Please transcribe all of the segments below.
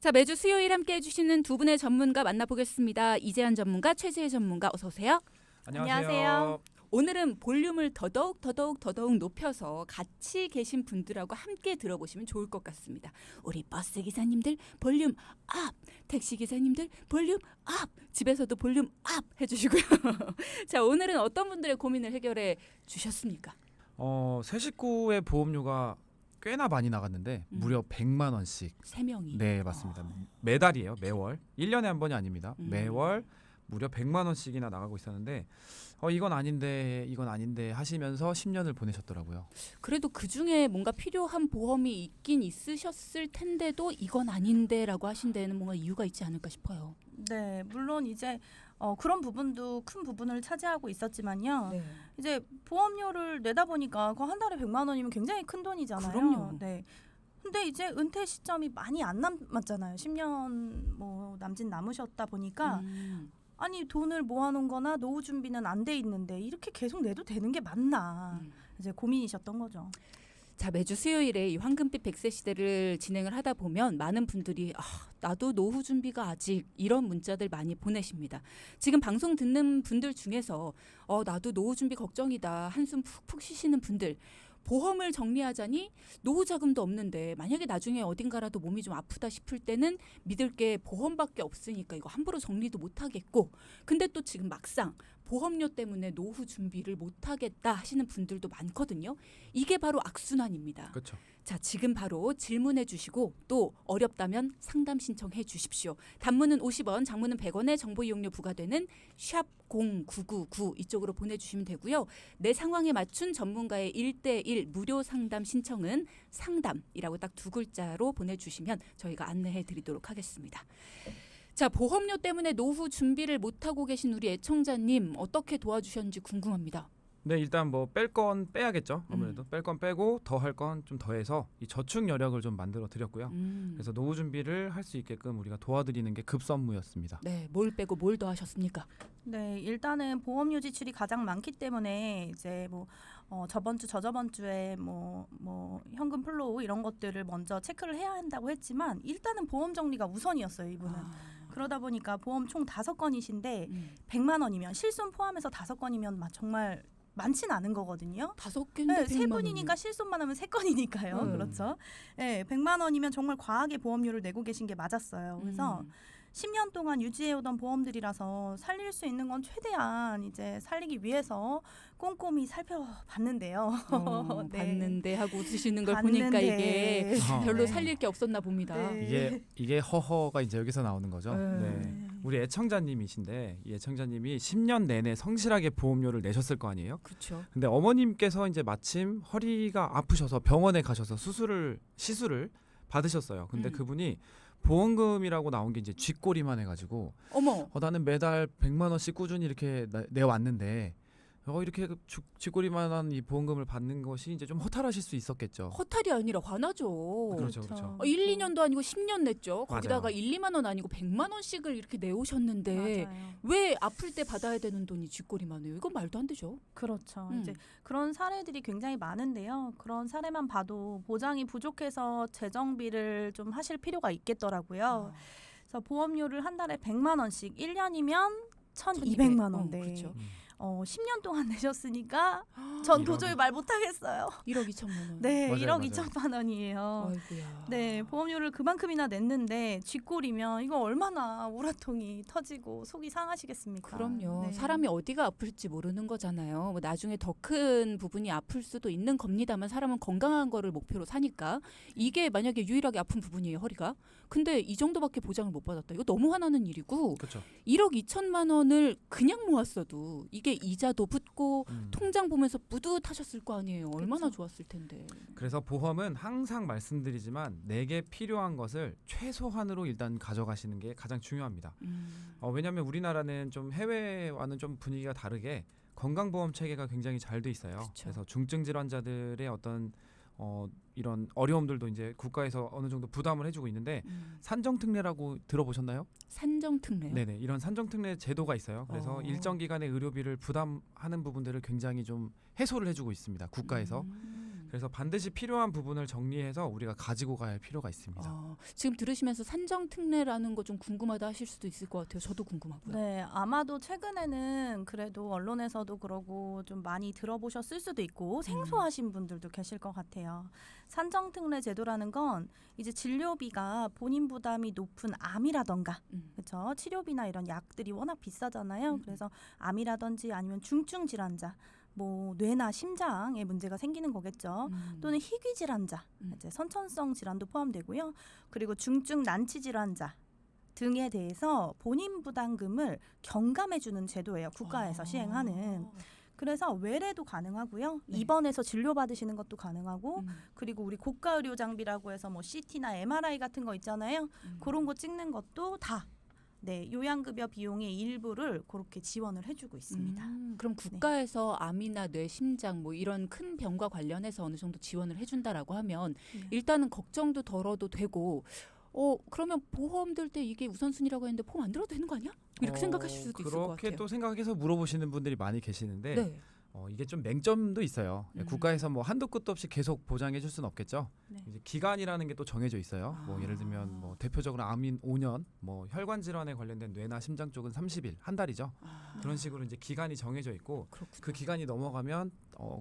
자, 매주 수요일 함께 해주시는 두 분의 전문가 만나보겠습니다. 이재한 전문가, 최재희 전문가, 어서 오세요. 안녕하세요. 오늘은 볼륨을 더더욱 높여서 같이 계신 분들하고 함께 들어보시면 좋을 것 같습니다. 우리 버스 기사님들 볼륨 업, 택시 기사님들 볼륨 업, 집에서도 볼륨 업 해주시고요. 자, 오늘은 어떤 분들의 고민을 해결해 주셨습니까? 새 식구의 보험료가 꽤나 많이 나갔는데 무려 100만 원씩. 세 명이. 네, 맞습니다. 매달이에요. 매월. 1년에 한 번이 아닙니다. 매월 무려 100만 원씩이나 나가고 있었는데 이건 아닌데 하시면서 10년을 보내셨더라고요. 그래도 그중에 뭔가 필요한 보험이 있긴 있으셨을 텐데도 이건 아닌데라고 하신 데는 뭔가 이유가 있지 않을까 싶어요. 네, 물론 이제 그런 부분도 큰 부분을 차지하고 있었지만요. 네. 이제 보험료를 내다 보니까 그 한 달에 100만 원이면 굉장히 큰 돈이잖아요. 그럼요. 네. 근데 이제 은퇴 시점이 많이 안 남았잖아요. 10년 뭐 남짓 남으셨다 보니까 아니 돈을 모아놓은 거나 노후 준비는 안 돼 있는데 이렇게 계속 내도 되는 게 맞나 이제 고민이셨던 거죠. 자, 매주 수요일에 이 황금빛 100세 시대를 진행을 하다 보면 많은 분들이 나도 노후 준비가 아직 이런 문자들 많이 보내십니다. 지금 방송 듣는 분들 중에서 나도 노후 준비 걱정이다 한숨 푹푹 쉬시는 분들, 보험을 정리하자니 노후 자금도 없는데 만약에 나중에 어딘가라도 몸이 좀 아프다 싶을 때는 믿을 게 보험밖에 없으니까 이거 함부로 정리도 못하겠고, 근데 또 지금 막상 보험료 때문에 노후 준비를 못하겠다 하시는 분들도 많거든요. 이게 바로 악순환입니다. 그렇죠. 자, 지금 바로 질문해 주시고 또 어렵다면 상담 신청해 주십시오. 단문은 50원, 장문은 100원의 정보 이용료 부과되는 샵 0999 이쪽으로 보내주시면 되고요. 내 상황에 맞춘 전문가의 1:1 무료 상담 신청은 상담이라고 딱 두 글자로 보내주시면 저희가 안내해 드리도록 하겠습니다. 자, 보험료 때문에 노후 준비를 못하고 계신 우리 애청자님 어떻게 도와주셨는지 궁금합니다. 네, 일단 뭐 뺄 건 빼야겠죠. 아무래도 뺄 건 빼고 더 할 건 좀 더해서 이 저축 여력을 좀 만들어 드렸고요. 그래서 노후 준비를 할 수 있게끔 우리가 도와드리는 게 급선무였습니다. 네, 뭘 빼고 뭘 더 하셨습니까? 네, 일단은 보험료 지출이 가장 많기 때문에 이제 뭐 저번 주 저저번 주에 뭐 현금 플로우 이런 것들을 먼저 체크를 해야 한다고 했지만 일단은 보험 정리가 우선이었어요, 이분은. 그러다 보니까 보험 총 5건이신데 100만 원이면 실손 포함해서 5건이면 정말 많지는 않은 거거든요. 5개인데 네, 세 분이니까 실손만 하면 3건이니까요. 그렇죠. 네, 100만 원이면 정말 과하게 보험료를 내고 계신 게 맞았어요. 그래서 10년 동안 유지해오던 보험들이라서 살릴 수 있는 건 최대한 이제 살리기 위해서 꼼꼼히 살펴봤는데요. 네. 봤는데 하고 웃으시는 걸 봤는데. 보니까 이게 별로 네. 살릴 게 없었나 봅니다. 네. 이게 허허가 이제 여기서 나오는 거죠. 네. 우리 애청자님이신데 이 애청자님이 10년 내내 성실하게 보험료를 내셨을 거 아니에요? 그렇죠. 근데 어머님께서 이제 마침 허리가 아프셔서 병원에 가셔서 시술을 받으셨어요. 근데 그분이 보험금이라고 나온 게 이제 쥐꼬리만 해가지고 어머. 나는 매달 100만 원씩 꾸준히 이렇게 내왔는데 이렇게 쥐꼬리만한 이 보험금을 받는 것이 이제 좀 허탈하실 수 있었겠죠. 허탈이 아니라 화나죠. 그렇죠. 1, 2년도 아니고 10년 냈죠. 맞아요. 거기다가 1, 2만 원 아니고 100만 원씩을 이렇게 내오셨는데 맞아요. 왜 아플 때 받아야 되는 돈이 쥐꼬리만 해요? 이건 말도 안 되죠. 그렇죠. 이제 그런 사례들이 굉장히 많은데요. 그런 사례만 봐도 보장이 부족해서 재정비를 좀 하실 필요가 있겠더라고요. 그래서 보험료를 한 달에 100만 원씩 1년이면 1,200만 원. 네. 그렇죠. 10년 동안 내셨으니까 전 도저히 말 못하겠어요. 1억 2천만 원. 네, 맞아요, 1억 맞아요. 2천만 원이에요. 아이고야. 네, 보험료를 그만큼이나 냈는데 쥐꼬리면 이거 얼마나 우라통이 터지고 속이 상하시겠습니까? 그럼요. 네. 사람이 어디가 아플지 모르는 거잖아요. 뭐 나중에 더 큰 부분이 아플 수도 있는 겁니다만 사람은 건강한 거를 목표로 사니까 이게 만약에 유일하게 아픈 부분이에요, 허리가. 근데 이 정도밖에 보장을 못 받았다. 이거 너무 화나는 일이고 그렇죠. 1억 2천만 원을 그냥 모았어도 이게 이자도 붙고 통장 보면서 뿌듯하셨을 거 아니에요. 얼마나 그쵸. 좋았을 텐데. 그래서 보험은 항상 말씀드리지만 내게 필요한 것을 최소한으로 일단 가져가시는 게 가장 중요합니다. 왜냐하면 우리나라는 좀 해외와는 좀 분위기가 다르게 건강보험 체계가 굉장히 잘 돼 있어요. 그쵸. 그래서 중증 질환자들의 어떤 이런 어려움들도 이제 국가에서 어느 정도 부담을 해주고 있는데 산정특례라고 들어보셨나요? 산정특례요? 네네, 이런 산정특례 제도가 있어요. 그래서 일정 기간의 의료비를 부담하는 부분들을 굉장히 좀 해소를 해주고 있습니다. 국가에서. 그래서 반드시 필요한 부분을 정리해서 우리가 가지고 가야 할 필요가 있습니다. 지금 들으시면서 산정특례라는 거 좀 궁금하다 하실 수도 있을 것 같아요. 저도 궁금하고요. 네, 아마도 최근에는 그래도 언론에서도 그러고 좀 많이 들어보셨을 수도 있고 생소하신 분들도 계실 것 같아요. 산정특례 제도라는 건 이제 진료비가 본인 부담이 높은 암이라던가 그렇죠? 치료비나 이런 약들이 워낙 비싸잖아요. 그래서 암이라든지 아니면 중증 질환자 뭐 뇌나 심장에 문제가 생기는 거겠죠. 또는 희귀 질환자, 이제 선천성 질환도 포함되고요. 그리고 중증 난치 질환자 등에 대해서 본인 부담금을 경감해주는 제도예요. 국가에서 시행하는. 그래서 외래도 가능하고요. 네. 입원해서 진료받으시는 것도 가능하고 그리고 우리 고가 의료 장비라고 해서 뭐 CT나 MRI 같은 거 있잖아요. 그런 거 찍는 것도 다 네, 요양급여 비용의 일부를 그렇게 지원을 해주고 있습니다. 그럼 국가에서 암이나 뇌, 심장 뭐 이런 큰 병과 관련해서 어느 정도 지원을 해준다라고 하면 일단은 걱정도 덜어도 되고 그러면 보험 들 때 이게 우선순위라고 했는데 보험 안 들어도 되는 거 아니야? 이렇게 생각하실 수도 있을 것 같아요. 그렇게 또 생각해서 물어보시는 분들이 많이 계시는데 네. 이게 좀 맹점도 있어요. 국가에서 뭐 한도 끝도 없이 계속 보장해줄 수는 없겠죠. 네. 이제 기간이라는 게 또 정해져 있어요. 뭐 예를 들면 뭐 대표적으로 암인 5년, 뭐 혈관 질환에 관련된 뇌나 심장 쪽은 30일, 한 달이죠. 그런 식으로 이제 기간이 정해져 있고 그렇구나. 그 기간이 넘어가면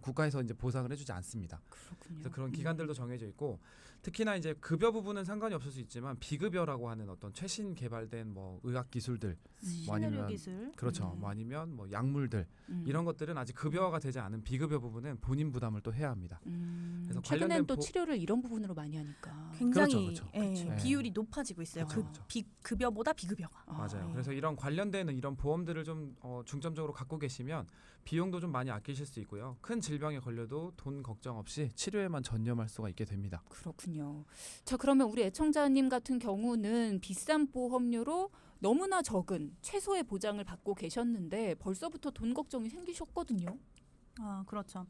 국가에서 이제 보상을 해주지 않습니다. 그렇군요. 그래서 그런 기간들도 정해져 있고 특히나 이제 급여 부분은 상관이 없을 수 있지만 비급여라고 하는 어떤 최신 개발된 뭐 의학 기술들 뭐 아니면 신의료 기술. 그렇죠. 뭐 아니면 뭐 약물들 이런 것들은 아직 급여가 되지 않은 비급여 부분은 본인 부담을 또 해야 합니다. 그래서 최근엔 관련된 또 치료를 이런 부분으로 많이 하니까. 굉장히 그렇죠. 예, 그렇죠. 비율이 높아지고 있어요. 그렇죠. 급여보다 비급여가. 맞아요. 네. 그래서 이런 관련되는 이런 보험들을 좀 중점적으로 갖고 계시면 비용도 좀 많이 아끼실 수 있고요. 큰 질병에 걸려도 돈 걱정 없이 치료에만 전념할 수가 있게 됩니다. 그렇군요. 자, 그러면 우리 애청자님 같은 경우는 비싼 보험료로 너무나 적은 최소의 보장을 받고 계셨는데 벌써부터 돈 걱정이 생기셨거든요. 그렇죠.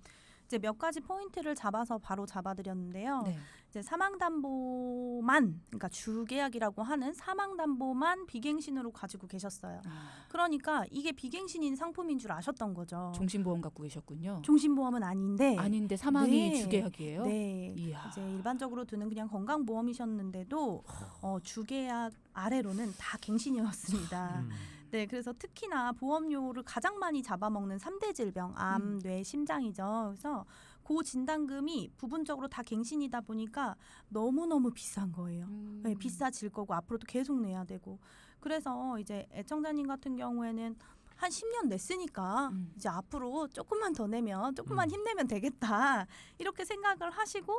이제 몇 가지 포인트를 잡아서 바로 잡아드렸는데요. 네. 이제 사망담보만, 그러니까 주계약이라고 하는 사망담보만 비갱신으로 가지고 계셨어요. 그러니까 이게 비갱신인 상품인 줄 아셨던 거죠. 종신보험 갖고 계셨군요. 종신보험은 아닌데. 아닌데 사망이 네. 주계약이에요? 네. 이야. 이제 일반적으로 드는 그냥 건강보험이셨는데도 주계약 아래로는 다 갱신이었습니다. 네, 그래서 특히나 보험료를 가장 많이 잡아먹는 3대 질병, 암, 뇌, 심장이죠. 그래서 그 진단금이 부분적으로 다 갱신이다 보니까 너무너무 비싼 거예요. 네, 비싸질 거고 앞으로도 계속 내야 되고. 그래서 이제 애청자님 같은 경우에는 한 10년 냈으니까 이제 앞으로 조금만 더 내면 조금만 힘내면 되겠다. 이렇게 생각을 하시고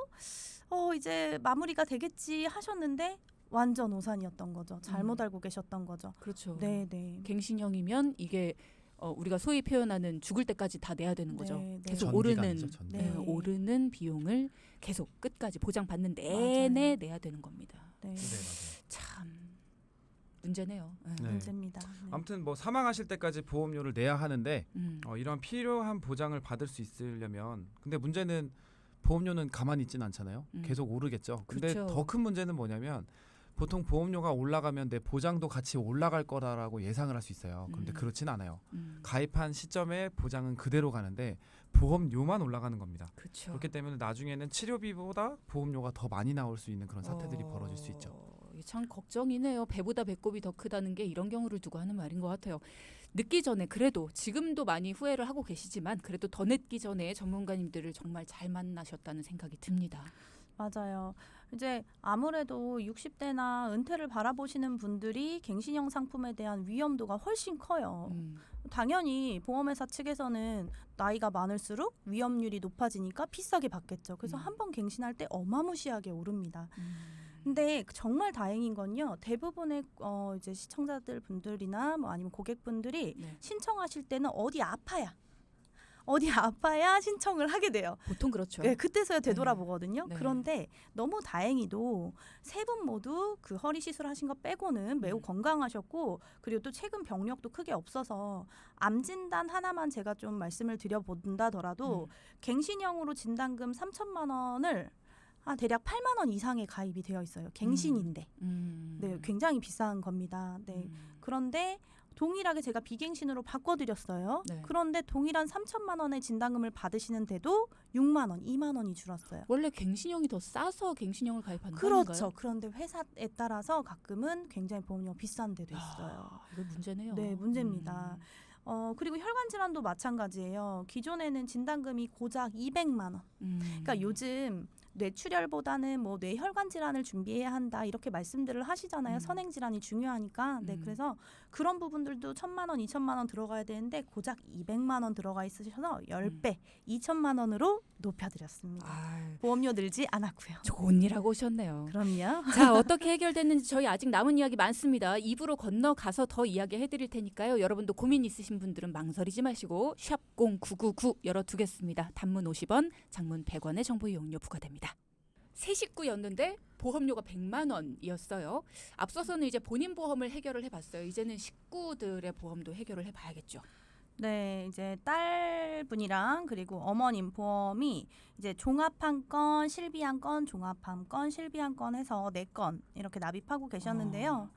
이제 마무리가 되겠지 하셨는데 완전 오산이었던 거죠. 잘못 알고 계셨던 거죠. 그렇죠. 네, 네. 갱신형이면 이게 우리가 소위 표현하는 죽을 때까지 다 내야 되는 거죠. 네, 네. 계속 전기간이죠, 전기. 네. 오르는 비용을 계속 끝까지 보장받는 내내 맞아요. 내야 되는 겁니다. 네. 네, 맞아요. 참 문제네요. 네. 문제입니다. 네. 아무튼 뭐 사망하실 때까지 보험료를 내야 하는데 이런 필요한 보장을 받을 수 있으려면 근데 문제는 보험료는 가만히 있지는 않잖아요. 계속 오르겠죠. 근데 그렇죠. 더 큰 문제는 뭐냐면 보통 보험료가 올라가면 내 보장도 같이 올라갈 거라고 예상을 할 수 있어요. 그런데 그렇진 않아요. 가입한 시점에 보장은 그대로 가는데 보험료만 올라가는 겁니다. 그렇죠. 그렇기 때문에 나중에는 치료비보다 보험료가 더 많이 나올 수 있는 그런 사태들이 벌어질 수 있죠. 이게 참 걱정이네요. 배보다 배꼽이 더 크다는 게 이런 경우를 두고 하는 말인 것 같아요. 늦기 전에 그래도 지금도 많이 후회를 하고 계시지만 그래도 더 늦기 전에 전문가님들을 정말 잘 만나셨다는 생각이 듭니다. 맞아요. 이제 아무래도 60대나 은퇴를 바라보시는 분들이 갱신형 상품에 대한 위험도가 훨씬 커요. 당연히 보험회사 측에서는 나이가 많을수록 위험률이 높아지니까 비싸게 받겠죠. 그래서 한 번 갱신할 때 어마무시하게 오릅니다. 근데 정말 다행인 건요. 대부분의 이제 시청자들 분들이나 뭐 아니면 고객분들이 신청하실 때는 어디 아파야 신청을 하게 돼요. 보통 그렇죠. 네, 그때서야 되돌아보거든요. 네. 그런데 너무 다행히도 세 분 모두 그 허리 시술하신 거 빼고는 매우 건강하셨고 그리고 또 최근 병력도 크게 없어서 암 진단 하나만 제가 좀 말씀을 드려본다더라도 갱신형으로 진단금 3천만 원을 대략 8만 원 이상의 가입이 되어 있어요. 갱신인데. 네, 굉장히 비싼 겁니다. 네. 그런데 동일하게 제가 비갱신으로 바꿔드렸어요. 네. 그런데 동일한 3천만 원의 진단금을 받으시는데도 6만 원, 2만 원이 줄었어요. 원래 갱신형이 더 싸서 갱신형을 가입한다는 그렇죠. 건가요? 그런데 회사에 따라서 가끔은 굉장히 보험료가 비싼 데도 있어요. 이거 문제네요. 네, 문제입니다. 그리고 혈관 질환도 마찬가지예요. 기존에는 진단금이 고작 200만 원. 그러니까 요즘 뇌출혈보다는 뭐 뇌혈관 질환을 준비해야 한다 이렇게 말씀들을 하시잖아요. 선행 질환이 중요하니까. 네, 그래서 그런 부분들도 1,000만 원, 2,000만 원 들어가야 되는데 고작 200만 원 들어가 있으셔서 10배, 2,000만 원으로 높여드렸습니다. 보험료 늘지 않았고요. 좋은 일 하고 오셨네요. 그럼요. 자, 어떻게 해결됐는지 저희 아직 남은 이야기 많습니다. 2부로 건너가서 더 이야기해 드릴 테니까요. 여러분도 고민 있으신 분들은 망설이지 마시고 샵 0999 열어두겠습니다. 단문 50원, 장문 100원의 정보 이용료 부과됩니다. 새 식구였는데 보험료가 100만 원이었어요. 앞서서는 이제 본인 보험을 해결을 해봤어요. 이제는 식구들의 보험도 해결을 해봐야겠죠. 네, 이제 딸분이랑 그리고 어머님 보험이 이제 종합한 건, 실비한 건, 종합한 건, 실비한 건 해서 4건 이렇게 납입하고 계셨는데요.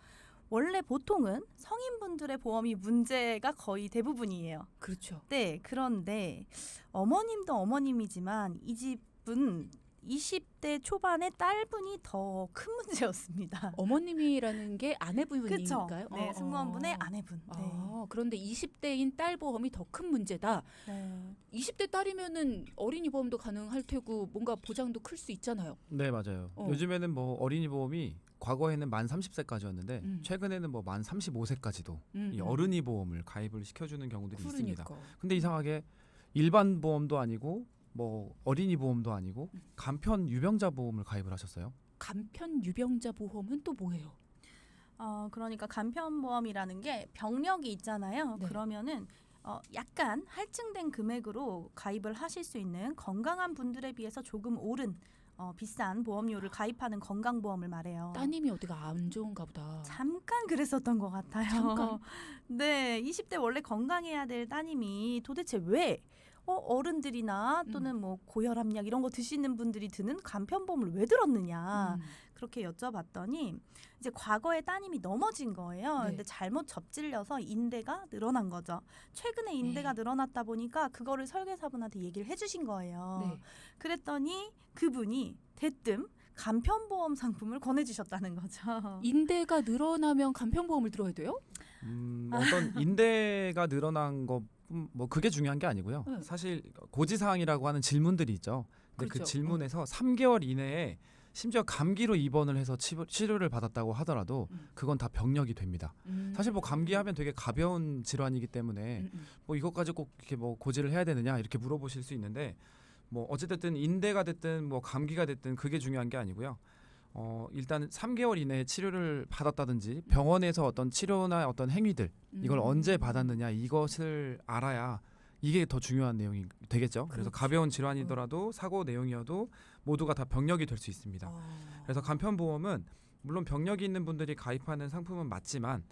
원래 보통은 성인분들의 보험이 문제가 거의 대부분이에요. 그렇죠. 네, 그런데 어머님도 어머님이지만 이 집은 20대 초반의 딸분이 더 큰 문제였습니다. 어머님이라는 게 아내분이니까요. 그렇죠. 네, 승무원분의 아내분. 네. 그런데 20대인 딸 보험이 더 큰 문제다. 네. 20대 딸이면은 어린이 보험도 가능할 테고 뭔가 보장도 클 수 있잖아요. 네, 맞아요. 요즘에는 뭐 어린이 보험이 과거에는 만 30세까지였는데 최근에는 뭐 만 35세까지도 이 어른이 보험을 가입을 시켜주는 경우들이 있습니다. 근데 이상하게 일반 보험도 아니고 뭐 어린이 보험도 아니고 간편 유병자 보험을 가입을 하셨어요. 간편 유병자 보험은 또 뭐예요? 그러니까 간편보험이라는 게 병력이 있잖아요. 네. 그러면은 약간 할증된 금액으로 가입을 하실 수 있는 건강한 분들에 비해서 조금 오른 비싼 보험료를 가입하는 건강보험을 말해요. 따님이 어디가 안 좋은가 보다. 잠깐 그랬었던 것 같아요. 잠깐? 네, 20대 원래 건강해야 될 따님이 도대체 왜 어른들이나 또는 뭐 고혈압약 이런 거 드시는 분들이 드는 간편보험을 왜 들었느냐 그렇게 여쭤봤더니 이제 과거에 따님이 넘어진 거예요. 네. 근데 잘못 접질려서 인대가 늘어난 거죠. 최근에 인대가 늘어났다 보니까 그거를 설계사분한테 얘기를 해주신 거예요. 네. 그랬더니 그분이 대뜸 간편보험 상품을 권해주셨다는 거죠. 인대가 늘어나면 간편보험을 들어야 돼요? 어떤 인대가 늘어난 거 뭐 그게 중요한 게 아니고요. 네. 사실 고지사항이라고 하는 질문들이 있죠. 근데 그렇죠. 그 질문에서 3개월 이내에 심지어 감기로 입원을 해서 치료를 받았다고 하더라도 그건 다 병력이 됩니다. 사실 뭐 감기하면 되게 가벼운 질환이기 때문에 뭐 이것까지 꼭 이렇게 뭐 고지를 해야 되느냐 이렇게 물어보실 수 있는데 뭐 어쨌든 인대가 됐든 뭐 감기가 됐든 그게 중요한 게 아니고요. 일단 3개월 이내에 치료를 받았다든지 병원에서 어떤 치료나 어떤 행위들 이걸 언제 받았느냐 이것을 알아야 이게 더 중요한 내용이 되겠죠. 그래서 그렇죠. 가벼운 질환이더라도 사고 내용이어도 모두가 다 병력이 될 수 있습니다. 그래서 간편보험은 물론 병력이 있는 분들이 가입하는 상품은 맞지만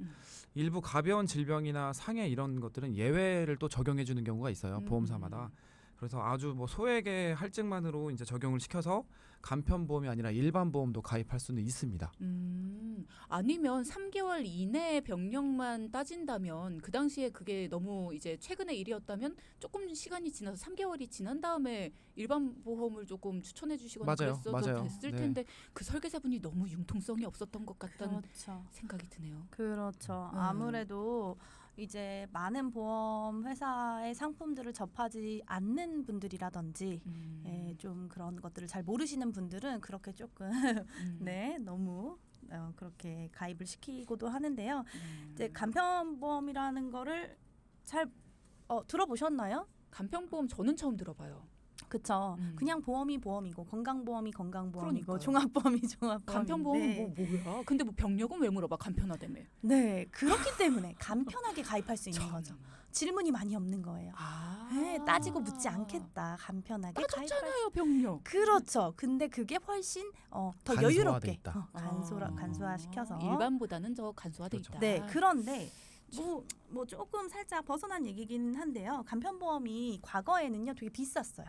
일부 가벼운 질병이나 상해 이런 것들은 예외를 또 적용해 주는 경우가 있어요. 보험사마다. 그래서 아주 뭐 소액의 할증만으로 이제 적용을 시켜서 간편보험이 아니라 일반 보험도 가입할 수는 있습니다. 아니면 3개월 이내의 병력만 따진다면 그 당시에 그게 너무 이제 최근의 일이었다면 조금 시간이 지나서 3개월이 지난 다음에 일반 보험을 조금 추천해 주시거나 그랬어도 됐을 텐데 그 설계사분이 너무 융통성이 없었던 것 같다는 그렇죠. 생각이 드네요. 그렇죠. 아무래도 이제 많은 보험 회사의 상품들을 접하지 않는 분들이라든지 좀 그런 것들을 잘 모르시는 분들은 그렇게 조금 네 너무 그렇게 가입을 시키고도 하는데요. 이제 간편보험이라는 거를 잘 들어보셨나요? 간편보험 저는 처음 들어봐요. 그쵸. 그냥 보험이 보험이고 건강보험이 건강보험이고 그러니까요. 종합보험이 종합보험. 간편보험은 뭐야? 근데 뭐 병력은 왜 물어봐? 간편하다며. 네, 그렇기 때문에 간편하게 가입할 수 있는 거죠. 질문이 많이 없는 거예요. 네, 따지고 묻지 않겠다. 간편하게 따졌잖아요, 병력. 그렇죠. 근데 그게 훨씬 더 간소화돼 여유롭게 있다. 간소화시켜서 일반보다는 더 간소화돼 그렇죠. 있다. 네, 그런데 뭐 조금 살짝 벗어난 얘기긴 한데요. 간편보험이 과거에는요 되게 비쌌어요.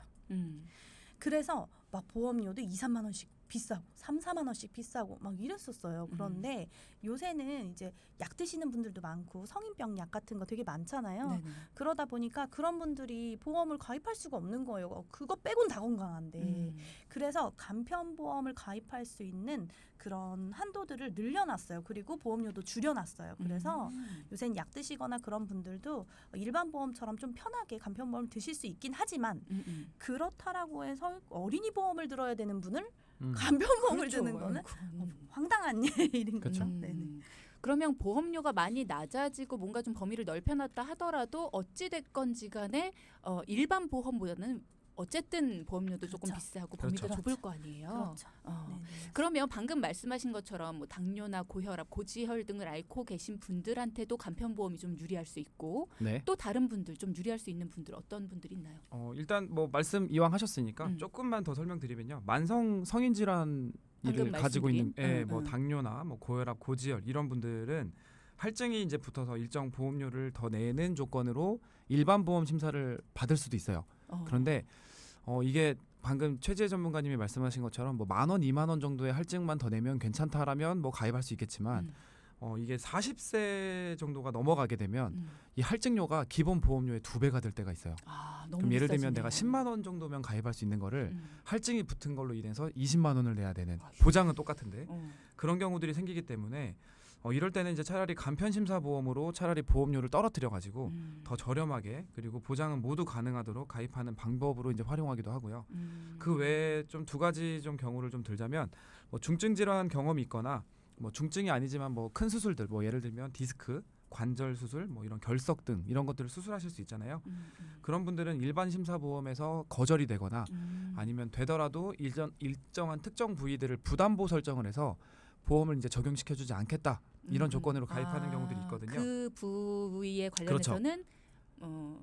그래서 막 보험료도 2, 3만 원씩 비싸고 3-4만 원씩 비싸고 막 이랬었어요. 그런데 요새는 이제 약 드시는 분들도 많고 성인병 약 같은 거 되게 많잖아요. 네네. 그러다 보니까 그런 분들이 보험을 가입할 수가 없는 거예요. 그거 빼곤 다 건강한데. 그래서 간편보험을 가입할 수 있는 그런 한도들을 늘려놨어요. 그리고 보험료도 줄여놨어요. 그래서 요새는 약 드시거나 그런 분들도 일반 보험처럼 좀 편하게 간편보험을 드실 수 있긴 하지만 그렇다라고 해서 어린이 보험을 들어야 되는 분을 간편보험을 그렇죠. 드는 거는 그건. 황당한 일인 그렇죠. 거죠. 네네. 그러면 보험료가 많이 낮아지고 뭔가 좀 범위를 넓혀놨다 하더라도 어찌됐건지 간에 일반 보험보다는 어쨌든 보험료도 조금 그렇죠. 비싸고 범위도 그렇죠. 좁을 거 아니에요. 그렇죠. 네네. 그러면 방금 말씀하신 것처럼 뭐 당뇨나 고혈압, 고지혈 등을 앓고 계신 분들한테도 간편보험이 좀 유리할 수 있고 네. 또 다른 분들 좀 유리할 수 있는 분들 어떤 분들이 있나요? 일단 뭐 말씀 이왕 하셨으니까 조금만 더 설명드리면요. 만성 성인 질환 방금 을 가지고 있는 말씀드린? 뭐 당뇨나 뭐 고혈압, 고지혈 이런 분들은 할증이 이제 붙어서 일정 보험료를 더 내는 조건으로 일반 보험 심사를 받을 수도 있어요. 그런데 이게 방금 최재 전문가님이 말씀하신 것처럼 뭐 10,000원, 20,000원 정도의 할증만 더 내면 괜찮다라면 뭐 가입할 수 있겠지만 이게 40세 정도가 넘어가게 되면 이 할증료가 기본 보험료의 2배가 될 때가 있어요. 너무 그럼 예를 들면 비싸지네요. 내가 10만 원 정도면 가입할 수 있는 거를 할증이 붙은 걸로 인해서 20만 원을 내야 되는, 아휴. 보장은 똑같은데 그런 경우들이 생기기 때문에 이럴 때는 이제 차라리 간편심사보험으로 차라리 보험료를 떨어뜨려 가지고 더 저렴하게 그리고 보장은 모두 가능하도록 가입하는 방법으로 이제 활용하기도 하고요. 그 외에 좀 2가지 좀 경우를 좀 들자면 뭐 중증 질환 경험이 있거나 뭐 중증이 아니지만 뭐 큰 수술들 뭐 예를 들면 디스크, 관절 수술, 뭐 이런 결석 등 이런 것들을 수술하실 수 있잖아요. 그런 분들은 일반 심사보험에서 거절이 되거나 아니면 되더라도 일정한 특정 부위들을 부담보 설정을 해서 보험을 이제 적용시켜주지 않겠다 이런 조건으로 가입하는 경우들이 있거든요. 그 부위에 관련해서는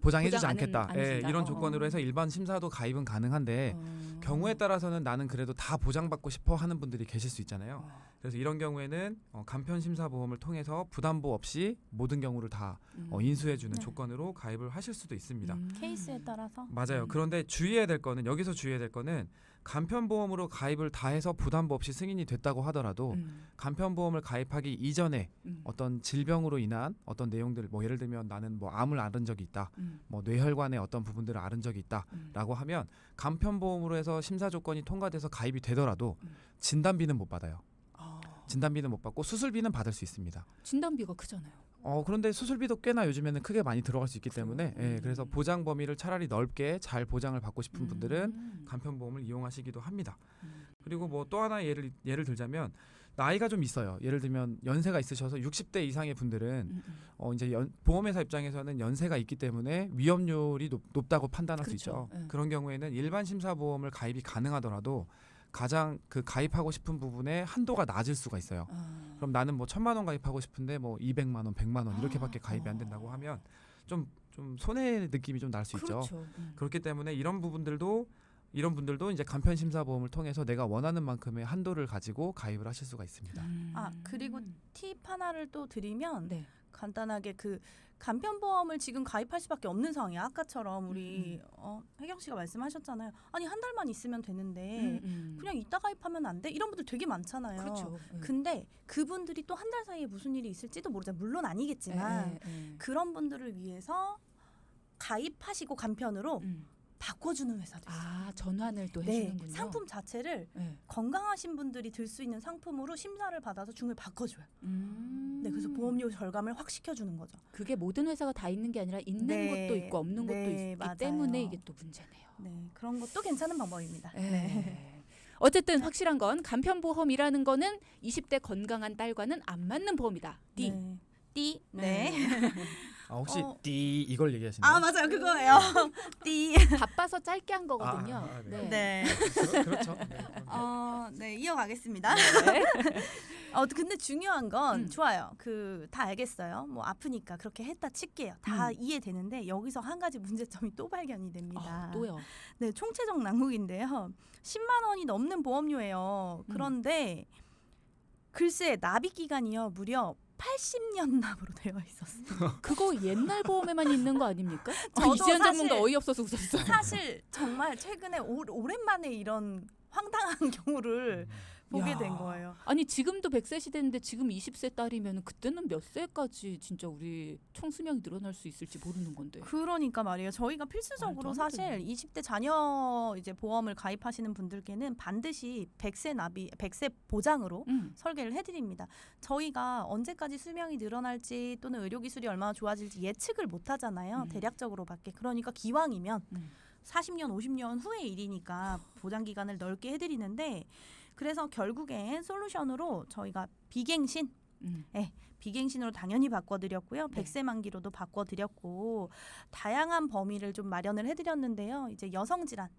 보장해주지 보장 않겠다. 안 해준다. 이런 조건으로 해서 일반 심사도 가입은 가능한데 경우에 따라서는 나는 그래도 다 보장받고 싶어 하는 분들이 계실 수 있잖아요. 그래서 이런 경우에는 간편심사보험을 통해서 부담보 없이 모든 경우를 다 인수해주는 네. 조건으로 가입을 하실 수도 있습니다. 케이스에 따라서 맞아요. 그런데 여기서 주의해야 될 거는 간편보험으로 가입을 다 해서 부담보 없이 승인이 됐다고 하더라도 간편보험을 가입하기 이전에 어떤 질병으로 인한 어떤 내용들, 뭐 예를 들면 나는 뭐 암을 앓은 적이 있다, 뭐 뇌혈관의 어떤 부분들을 앓은 적이 있다라고 하면 간편보험으로 해서 심사 조건이 통과돼서 가입이 되더라도 진단비는 못 받아요. 진단비는 못 받고 수술비는 받을 수 있습니다. 진단비가 크잖아요. 그런데 수술비도 꽤나 요즘에는 크게 많이 들어갈 수 있기 때문에 그래서 보장 범위를 차라리 넓게 잘 보장을 받고 싶은 분들은 간편보험을 이용하시기도 합니다. 그리고 뭐 또 하나 예를 들자면 나이가 좀 있어요. 예를 들면 연세가 있으셔서 60대 이상의 분들은 이제 보험회사 입장에서는 연세가 있기 때문에 위험률이 높다고 판단할 그렇죠. 수 있죠. 네. 그런 경우에는 일반 심사보험을 가입이 가능하더라도 가장 그 가입하고 싶은 부분에 한도가 낮을 수가 있어요. 그럼 나는 뭐 1,000만 원 가입하고 싶은데 뭐 200만 원, 100만 원 이렇게밖에 가입이 안 된다고 하면 좀 손해 느낌이 좀 날 수 있죠. 그렇죠. 그렇기 때문에 이런 분들도 이제 간편심사보험을 통해서 내가 원하는 만큼의 한도를 가지고 가입을 하실 수가 있습니다. 그리고 팁 하나를 또 드리면 네. 간단하게 그 간편보험을 지금 가입할 수밖에 없는 상황이야. 아까처럼 우리 혜경 씨가 말씀하셨잖아요. 아니 한 달만 있으면 되는데 그냥 이따 가입하면 안 돼? 이런 분들 되게 많잖아요. 그렇죠. 근데 그분들이 또 한 달 사이에 무슨 일이 있을지도 모르잖아요. 물론 아니겠지만 그런 분들을 위해서 가입하시고 간편으로 바꿔주는 회사도 있어요. 전환을 또 네, 해주는군요. 상품 자체를 네. 건강하신 분들이 들 수 있는 상품으로 심사를 받아서 중을 바꿔줘요. 네, 그래서 보험료 절감을 확 시켜주는 거죠. 그게 모든 회사가 다 있는 게 아니라 있는 네, 것도 있고 없는 것도 네, 있기 맞아요. 때문에 이게 또 문제네요. 네, 그런 것도 괜찮은 방법입니다. 네. 어쨌든 확실한 건 간편보험이라는 거는 20대 건강한 딸과는 안 맞는 보험이다. 띠. 네. 띠. 네. 혹시 띠 이걸 얘기하시나요? 맞아요, 그거예요. 띠. 바빠서 짧게 한 거거든요. 네. 네. 그렇죠. 네. 네, 이어가겠습니다. 네. 근데 중요한 건 좋아요. 다 알겠어요. 뭐 아프니까 그렇게 했다 칠게요. 다 이해되는데 여기서 한 가지 문제점이 또 발견이 됩니다. 또요. 네, 총체적 난국인데요. 10만 원이 넘는 보험료예요. 그런데 글쎄 납입 기간이요. 무려 80년 납으로 되어 있었어요. 그거 옛날 보험에만 있는 거 아닙니까? 저도 이지연 사실- 전문가 어이없어서 웃었어요. 사실 정말 최근에 오랜만에 이런 황당한 경우를 보게 야. 된 거예요. 아니 지금도 100세 시대인데 지금 20세 딸이면 그때는 몇 세까지 진짜 우리 총수명이 늘어날 수 있을지 모르는 건데. 그러니까 말이에요. 저희가 필수적으로 말도 안 사실 되네. 20대 자녀 이제 보험을 가입하시는 분들께는 반드시 100세 나비, 100세 보장으로 설계를 해드립니다. 저희가 언제까지 수명이 늘어날지 또는 의료 기술이 얼마나 좋아질지 예측을 못 하잖아요. 대략적으로밖에. 그러니까 기왕이면 40년, 50년 후의 일이니까 보장 기간을 넓게 해드리는데 그래서 결국엔 솔루션으로 저희가 비갱신, 비갱신으로 당연히 바꿔드렸고요. 네. 100세 만기로도 바꿔드렸고 다양한 범위를 좀 마련을 해드렸는데요. 이제 여성 질환.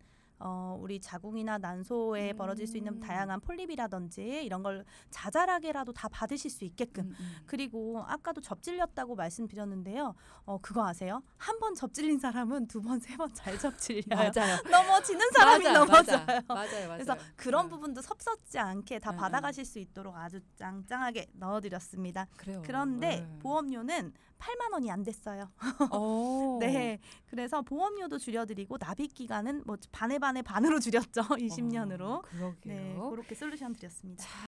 우리 자궁이나 난소에 벌어질 수 있는 다양한 폴립이라든지 이런 걸 자잘하게라도 다 받으실 수 있게끔 그리고 아까도 접질렸다고 말씀드렸는데요. 그거 아세요? 한 번 접질린 사람은 두 번, 세 번 잘 접질려요. 맞아요. 넘어지는 사람이 넘어져요. 맞아요. 그래서 그런 부분도 섭섭지 않게 다 받아가실 수 있도록 아주 짱짱하게 넣어드렸습니다. 그래요. 그런데 보험료는 8만 원이 안 됐어요. 오. 네, 그래서 보험료도 줄여드리고 납입 기간은 뭐 반에 반으로 줄였죠. 20년으로. 그러게요. 네, 그렇게 솔루션 드렸습니다.